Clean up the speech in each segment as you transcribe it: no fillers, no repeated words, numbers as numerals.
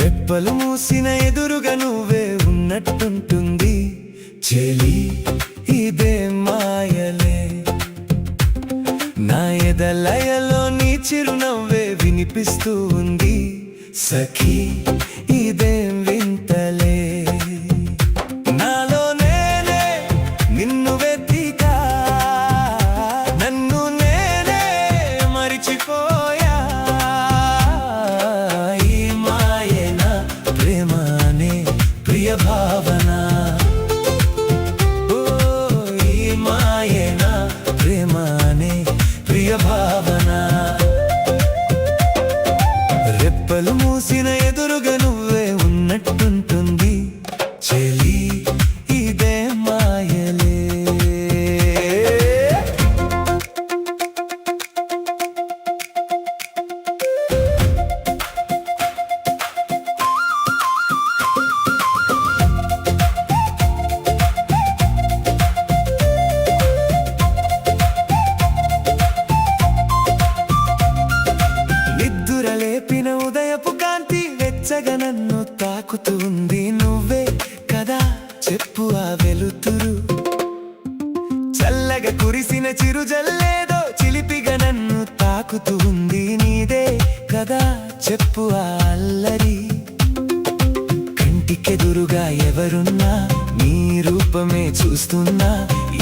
రెప్పలు మూసిన ఎదురుగా నువ్వే ఉన్నట్టుంటుంది చెలి ఇదే మాయలే నా ఎదలయలో నీ చిరునవ్వే వినిపిస్తూ ఉంది సఖీ ఇదేం వింతలే నాలో నేనే నిన్ను వెతికా నన్ను నేనే మరిచిపోయా ఈ మాయేనా ప్రేమ అనే ప్రియ భావన ఓ ఈ మాయేనా ప్రేమ అనే ప్రియ భావన రెప్పలు మూసిన ఎదురుగా నువ్వే ఉన్నట్టుంటుంది చెలి ఇదే మాయలే నిద్దురలేపిన ఉదయపు కాంతి వెచ్చగా నన్ను తాకుతుంది నువ్వే కదా చెప్పు ఆ వెలుతురు చల్లగా కురిసిన చిరుజల్లేదో చిలిపిగా నన్ను తాకుతుంది నీదే కదా చెప్పు ఆ అల్లరి కంటికెదురుగా ఎవరున్నా నీ రూపమే చూస్తున్నా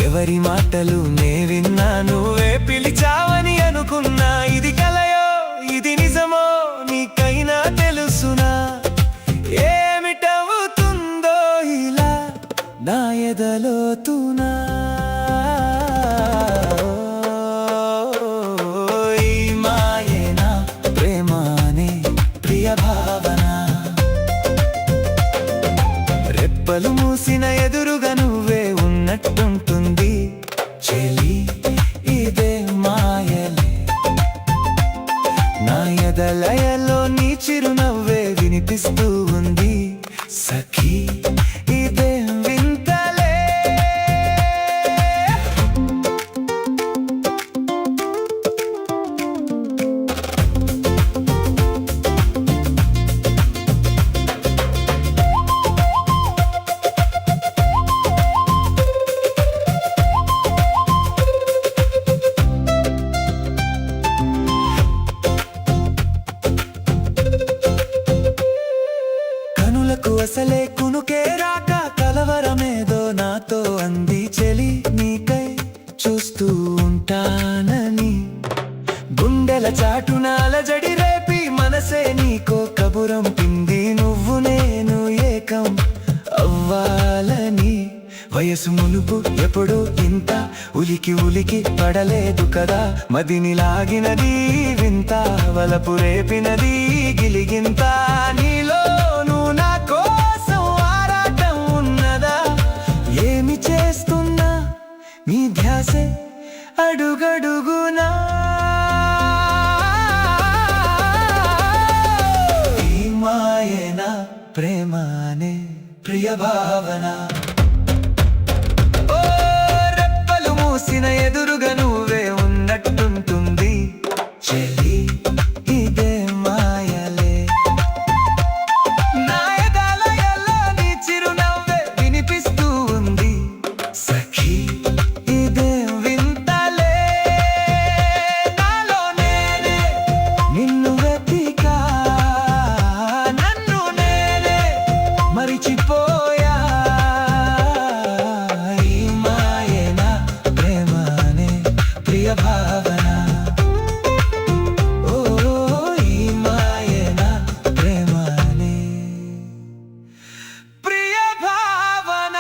ఎవరి మాటలు నే విన్నా నువ్వే పిలిచావని అనుకున్నా ఇది కలయో ఇది నిజమో నీకైనా తెలుసునా ఏమిటవుతుందో ఇలా నా ఎదలోతునా ఈ మాయేనా ప్రేమ అనే ప్రియ భావన రెప్పలు మూసిన ఎదురుగా నువ్వే ఉన్నట్టుంటుంది చెలి ఇదే మాయలే నా ఎదలయలో నీ చిరునవ్వే వినిపిస్తూ ఉంది సఖీ ఇదే వింతలే కనులకు అసలే కునుకే రాక కలవరమేదో నాతో అంది చెలి నీకై చూస్తూ ఉంటానని గుండెల చాటున అలజడి రేపి మనసే నీకో కబురం పింది నువ్వు నేను ఏకం అవ్వాలని వయసు మునుపు ఎప్పుడు ఇంత ఉలికి ఉలికి పడలేదు కదా మదిని లాగినది వింత వలపు రేపినది గిలిగింత నీలో నువ్వు నా కోసం ఆరాటం ఉన్నదా ఏమి చేస్తున్నా నీ ధ్యాసే అడుగడుగునా ఈ మాయేనా ప్రేమ అనే ప్రియ భావన ఓ రెప్పలు మూసిన ఎదురుగా నువ్వే ఉన్నట్టుంటుంది చెలి ఇదే మాయలే నా ఎదలయలో నీ చిరునవ్వే వినిపిస్తూ ఉంది సఖీ ఇదే వింతలే నాలో నేనే నిన్ను వెతికా నన్ను నేనే మరిచిపోయా ఈ మాయేనా ప్రేమ అనే ప్రియ భావన ఓ ఈ మాయేనా ప్రేమ అనే ప్రియ భావన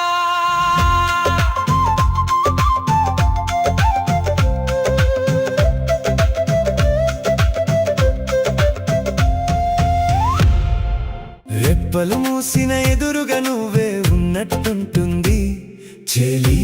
రెప్పలు మూసిన ఎదురుగా నువ్వే ఉన్నట్టుంటుంది చెలి